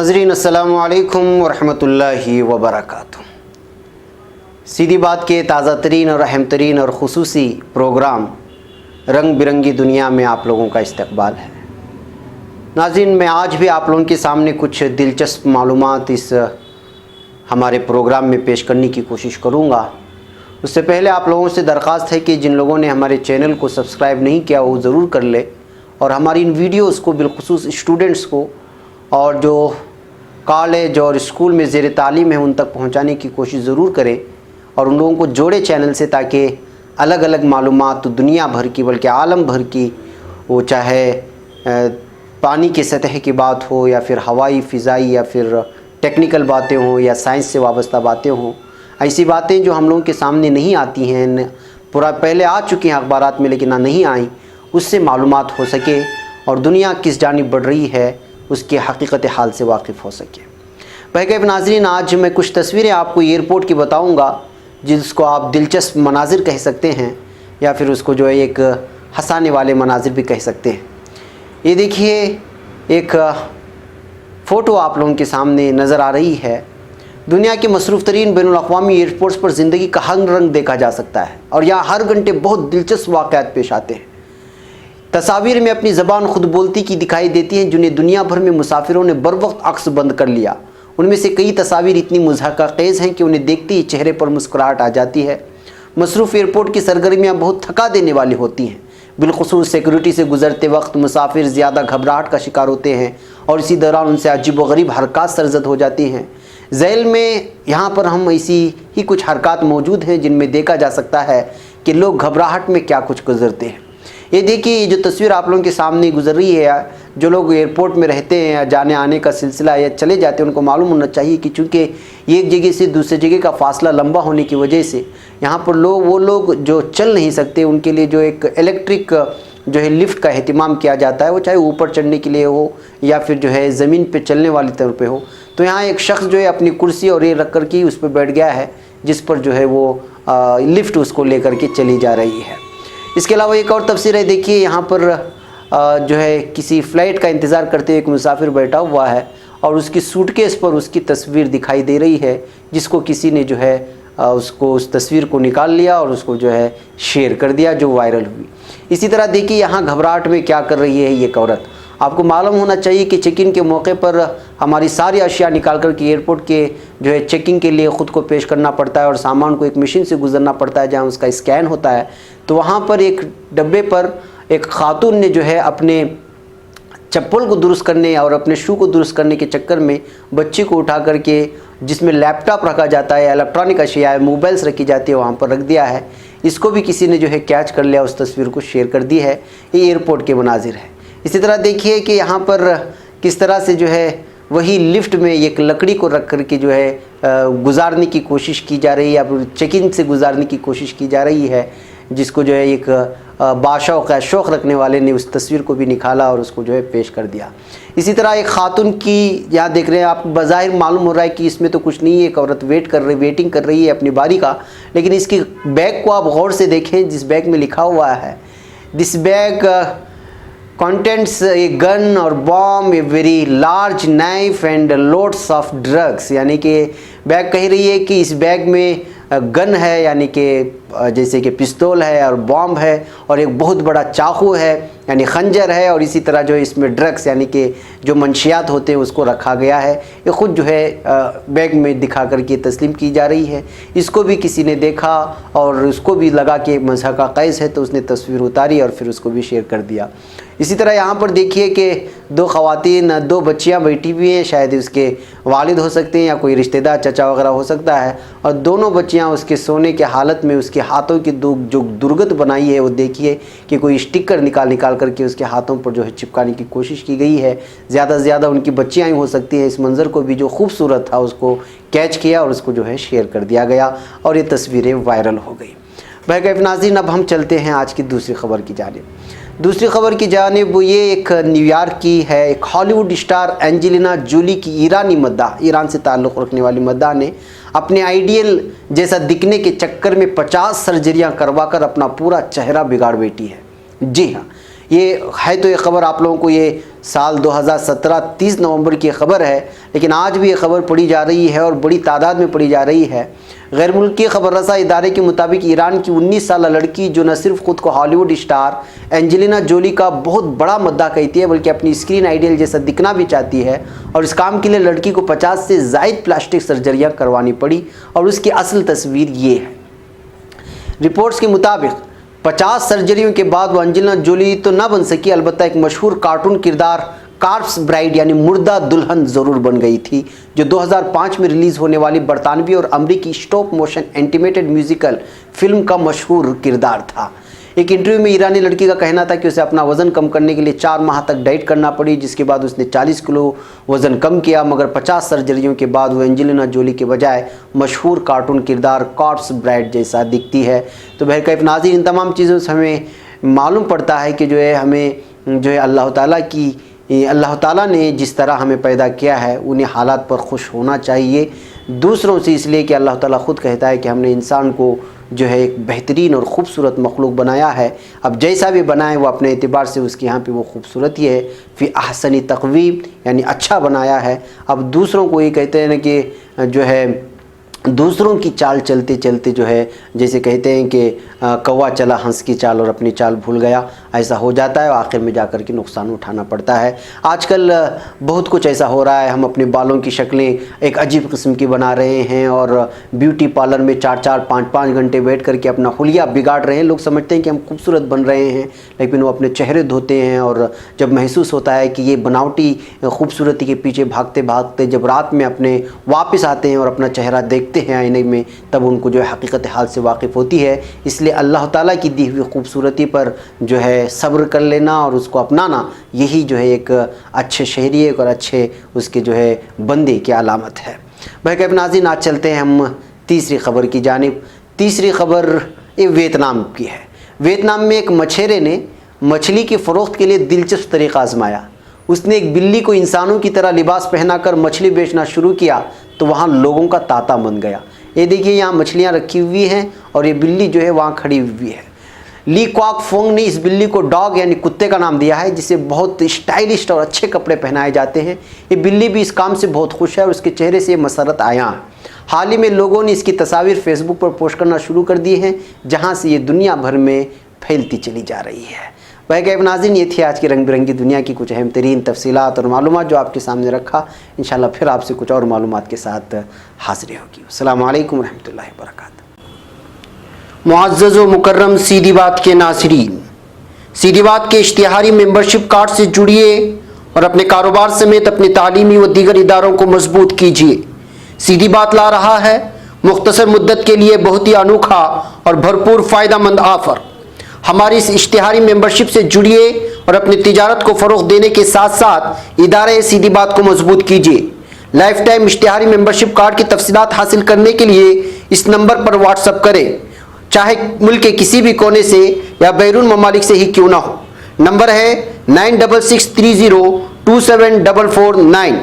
नाज़रीन अस्सलामु अलैकुम वरहमतुल्लाहि वबरकातुहू। सीधी बात के ताज़ा तरीन और अहम तरीन और ख़ुसूसी प्रोग्राम रंग बिरंगी दुनिया में आप लोगों का इस्तकबाल है। नाज़रीन, मैं आज भी आप लोगों के सामने कुछ दिलचस्प मालूमात इस हमारे प्रोग्राम में पेश करने की कोशिश करूँगा। उससे पहले आप लोगों से दरख्वास्त है कि जिन लोगों ने हमारे चैनल को सब्सक्राइब नहीं किया वो ज़रूर कर ले और हमारी इन वीडियोज़ को बिलखुसूस स्टूडेंट्स को और जो कॉलेज और स्कूल में ज़ेर तालीम है उन तक पहुंचाने की कोशिश ज़रूर करें और उन लोगों को जोड़े चैनल से, ताकि अलग अलग मालूमात दुनिया भर की बल्कि आलम भर की, वो चाहे पानी की सतह की बात हो या फिर हवाई फ़िज़ाई या फिर टेक्निकल बातें हों या साइंस से वाबस्ता बातें हों, ऐसी बातें जो हम लोगों के सामने नहीं आती हैं, पूरा पहले आ चुकी हैं अखबारात में लेकिन नहीं आई, उससे मालूमात हो सके और दुनिया किस जानिब बढ़ रही है उसकी हकीकत हाल से वाकिफ़ हो सके। भाई नाज़रीन, आज मैं कुछ तस्वीरें आपको एयरपोर्ट की बताऊंगा जिसको आप दिलचस्प मनाजिर कह सकते हैं या फिर उसको जो है एक हंसाने वाले मनाजिर भी कह सकते हैं। ये देखिए, एक फ़ोटो आप लोगों के सामने नज़र आ रही है। दुनिया के मसरूफ़ तरीन बैनुल-अक़वामी एयरपोर्ट्स पर ज़िंदगी का हर रंग देखा जा सकता है और यहाँ हर घंटे बहुत दिलचस्प वाक़यात पेश आते हैं। तस्वीर में अपनी ज़बान खुद बोलती की दिखाई देती हैं जिन्हें दुनिया भर में मुसाफिरों ने बर वक्त अक्स बंद कर लिया। उनमें से कई तस्वीर इतनी मुज़हक़ाक़ेज़ हैं कि उन्हें देखते ही चेहरे पर मुस्कुराहट आ जाती है। मसरूफ़ एयरपोर्ट की सरगर्मियाँ बहुत थका देने वाली होती हैं। बिलखुसूस सिक्योरिटी से गुजरते वक्त मुसाफिर ज़्यादा घबराहट का शिकार होते हैं और इसी दौरान उनसे अजीब व गरीब हरकत सरजद हो जाती हैं। झैल में यहाँ पर हम ऐसी ही कुछ हरकत मौजूद हैं जिनमें देखा जा सकता है कि लोग घबराहट में क्या कुछ गुजरते हैं। ये देखिए, ये जो तस्वीर आप लोगों के सामने गुजर रही है, जो लोग एयरपोर्ट में रहते हैं या जाने आने का सिलसिला या चले जाते हैं उनको मालूम होना चाहिए कि चूँकि एक जगह से दूसरी जगह का फ़ासला लंबा होने की वजह से यहाँ पर वो लोग जो चल नहीं सकते उनके लिए जो एक इलेक्ट्रिक जो है लिफ्ट का एहतमाम किया जाता है, वो चाहे ऊपर चढ़ने के लिए हो या फिर जो है ज़मीन पे चलने वाली तौर पे हो। तो यहाँ एक शख्स जो है अपनी कुर्सी और ये रख कर के उस पर बैठ गया है जिस पर जो है वो लिफ्ट उसको लेकर के चली जा रही है। इसके अलावा एक और तफसीर है, देखिए यहाँ पर जो है किसी फ़्लाइट का इंतज़ार करते हुए एक मुसाफिर बैठा हुआ है और उसकी सूटकेस पर उसकी तस्वीर दिखाई दे रही है जिसको किसी ने जो है उसको उस तस्वीर को निकाल लिया और उसको जो है शेयर कर दिया, जो वायरल हुई। इसी तरह देखिए यहाँ घबराहट में क्या कर रही है ये औरत। आपको मालूम होना चाहिए कि चेक इन के मौके पर हमारी सारी अशिया निकाल कर के एयरपोर्ट के जो है चेकिंग के लिए ख़ुद को पेश करना पड़ता है और सामान को एक मशीन से गुजरना पड़ता है जहाँ उसका स्कैन होता है। तो वहाँ पर एक डब्बे पर एक खातून ने जो है अपने चप्पल को दुरुस्त करने और अपने शू को दुरुस्त करने के चक्कर में बच्ची को उठा करके, जिसमें लैपटॉप रखा जाता है, इलेक्ट्रॉनिक अशिया है, मोबाइल्स रखी जाती है, वहाँ पर रख दिया है। इसको भी किसी ने जो है कैच कर लिया, उस तस्वीर को शेयर कर दी है। ये एयरपोर्ट के मनाजिर है। इसी तरह देखिए कि यहाँ पर किस तरह से जो है वही लिफ्ट में एक लकड़ी को रख कर के जो है गुजारने की कोशिश की जा रही है या फिर चेक इन से गुजारने की कोशिश की जा रही है, जिसको जो है एक बाशौक़ है, शौक़ रखने वाले ने उस तस्वीर को भी निकाला और उसको जो है पेश कर दिया। इसी तरह एक खातून की यहाँ देख रहे हैं आप, बज़ाहिर मालूम हो रहा है कि इसमें तो कुछ नहीं है, एक औरत वेटिंग कर रही है अपनी बारी का, लेकिन इसकी बैग को आप गौर से देखें जिस बैग में लिखा हुआ है this bag contents a gun और bomb, a very large knife and loads of drugs. यानी कि बैग कह रही है कि इस बैग में गन है, यानी कि जैसे कि पिस्तौल है और बॉम्ब है और एक बहुत बड़ा चाकू है यानी खंजर है, और इसी तरह जो इसमें ड्रग्स यानी कि जो मंशियात होते हैं उसको रखा गया है। ये ख़ुद जो है बैग में दिखा करके तस्लीम की जा रही है। इसको भी किसी ने देखा और उसको भी लगा कि मज़हक़ाक़ेज़ है तो उसने तस्वीर उतारी और फिर उसको भी शेयर कर दिया। इसी तरह यहाँ पर देखिए कि दो ख़वातीन, दो बच्चियाँ बैठी हुई हैं, शायद उसके वालिद हो सकते हैं या कोई रिश्तेदार चचा वगैरह हो सकता है, और दोनों बच्चियाँ उसके सोने के हालत में उसके हाथों की जो दुर्गत बनाई है वो देखिए कि कोई स्टिकर निकाल करके उसके हाथों पर जो है चिपकाने की कोशिश की गई है। ज़्यादा से ज़्यादा उनकी बच्चियाँ ही हो सकती हैं। इस मंज़र को भी जो खूबसूरत था उसको कैच किया और उसको जो है शेयर कर दिया गया और ये तस्वीरें वायरल हो गई। भाई नाज़रीन, अब हम चलते हैं आज की दूसरी ख़बर की जानिब। दूसरी ख़बर की जानिब वो ये एक न्यूयॉर्क की है। एक हॉलीवुड स्टार एंजेलिना जोली की ईरानी मद्दाह, ईरान से ताल्लुक़ रखने वाली मद्दाह ने अपने आइडियल जैसा दिखने के चक्कर में 50 सर्जरियां करवा कर अपना पूरा चेहरा बिगाड़ बैठी है। जी हाँ, یہ ہے تو یہ خبر آپ لوگوں کو یہ سال 2017 30 نومبر کی خبر ہے، لیکن آج بھی یہ خبر پڑھی جا رہی ہے اور بڑی تعداد میں پڑھی جا رہی ہے۔ غیر ملکی خبر رساں ادارے کے مطابق ایران کی 19 سالہ لڑکی جو نہ صرف خود کو ہالی ووڈ اسٹار اینجلینا جولی کا بہت بڑا مداح کہتی ہے بلکہ اپنی اسکرین آئیڈیل جیسا دکھنا بھی چاہتی ہے، اور اس کام کے لیے لڑکی کو 50 سے زائد پلاسٹک سرجریاں کروانی پڑی، اور اس کی اصل تصویر یہ ہے۔ رپورٹس کے مطابق 50 سرجریوں کے بعد وہ انجلینا جولی تو نہ بن سکی، البتہ ایک مشہور کارٹون کردار کارپس برائیڈ یعنی مردہ دلہن ضرور بن گئی تھی، جو 2005 میں ریلیز ہونے والی برطانوی اور امریکی stop motion animated musical film کا مشہور کردار تھا۔ ایک انٹرویو میں ایرانی لڑکی کا کہنا تھا کہ اسے اپنا وزن کم کرنے کے لیے 4 ماہ تک ڈائٹ کرنا پڑی، جس کے بعد اس نے 40 کلو وزن کم کیا، مگر 50 سرجریوں کے بعد وہ اینجلینا جولی کے بجائے مشہور کارٹون کردار کارپس برائیڈ جیسا دکھتی ہے۔ تو بہرکیف ناظرین، ان تمام چیزوں سے ہمیں معلوم پڑتا ہے کہ ہمیں اللہ تعالیٰ نے جس طرح ہمیں پیدا کیا ہے انہیں حالات پر خوش ہونا چاہیے دوسروں سے، اس لیے کہ اللہ تعالیٰ خود کہتا ہے کہ ہم نے انسان کو ایک بہترین اور خوبصورت مخلوق بنایا ہے۔ اب جیسا بھی بنائے وہ اپنے اعتبار سے اس کے یہاں پہ وہ خوبصورتی ہے، فی احسن تقویم یعنی اچھا بنایا ہے۔ اب دوسروں کو یہ کہتے ہیں نا کہ دوسروں کی چال چلتے چلتے جیسے کہتے ہیں کہ کوا چلا ہنس کی چال اور اپنی چال بھول گیا، ایسا ہو جاتا ہے اور آخر میں جا کر کے نقصان اٹھانا پڑتا ہے۔ آج کل بہت کچھ ایسا ہو رہا ہے، ہم اپنے بالوں کی شکلیں ایک عجیب قسم کی بنا رہے ہیں اور بیوٹی پارلر میں 4-4 5-5 گھنٹے بیٹھ کر کے اپنا حلیہ بگاڑ رہے ہیں۔ لوگ سمجھتے ہیں کہ ہم خوبصورت بن رہے ہیں، لیکن وہ اپنے چہرے دھوتے ہیں اور جب محسوس ہوتا ہے کہ یہ بناوٹی خوبصورتی کے پیچھے بھاگتے بھاگتے جب رات میں اپنے واپس آتے ہیں اور اپنا چہرہ دیکھتے ہیں آئینے میں، تب ان کو حقیقت حال سے واقف ہوتی ہے۔ اس لیے اللہ تعالیٰ کی دی ہوئی خوبصورتی پر صبر کر لینا اور اس کو اپنانا، یہی ایک اچھے شہری اور اچھے اس کے بندے کی علامت ہے۔ بہرکیف ناظرین، آج چلتے ہیں ہم تیسری خبر کی جانب۔ تیسری خبر یہ ویتنام کی ہے۔ ویتنام میں ایک مچھیرے نے مچھلی کی فروخت کے لیے دلچسپ طریقہ آزمایا۔ اس نے ایک بلی کو انسانوں کی طرح لباس پہنا کر مچھلی بیچنا شروع کیا تو وہاں لوگوں کا تانتا بن گیا۔ یہ دیکھیے، یہاں مچھلیاں رکھی ہوئی ہیں اور یہ بلی وہاں کھڑی ہوئی ہے۔ لی کوک فونگ نے اس بلی کو ڈاگ یعنی کتے کا نام دیا ہے، جسے بہت اسٹائلش اور اچھے کپڑے پہنائے جاتے ہیں۔ یہ بلی بھی اس کام سے بہت خوش ہے اور اس کے چہرے سے یہ مسرت عیاں ہے۔ حال ہی میں لوگوں نے اس کی تصاویر فیس بک پر پوسٹ کرنا شروع کر دی ہیں، جہاں سے یہ دنیا بھر میں پھیلتی چلی جا رہی ہے۔ بہرکیف ناظرین، یہ تھی آج کی رنگ برنگی دنیا کی کچھ اہم ترین تفصیلات اور معلومات جو آپ کے سامنے رکھا۔ انشاءاللہ پھر آپ سے کچھ اور معلومات کے ساتھ حاضری ہوگی۔ السلام علیکم ورحمۃ اللہ وبرکاتہ۔ معزز و مکرم سیدھی بات کے ناظرین، سیدھی بات کے اشتہاری ممبرشپ کارڈ سے جڑیے اور اپنے کاروبار سمیت اپنے تعلیمی و دیگر اداروں کو مضبوط کیجیے۔ سیدھی بات لا رہا ہے مختصر مدت کے لیے بہت ہی انوکھا اور بھرپور فائدہ مند آفر۔ ہماری اس اشتہاری ممبرشپ سے جڑیے اور اپنی تجارت کو فروغ دینے کے ساتھ ساتھ ادارے سیدھی بات کو مضبوط کیجیے۔ لائف ٹائم اشتہاری ممبرشپ کارڈ کی تفصیلات حاصل کرنے کے لیے اس نمبر پر واٹس اپ کریں، چاہے ملک کے کسی بھی کونے سے یا بیرون ممالک سے ہی کیوں نہ ہو۔ نمبر ہے 9663027449۔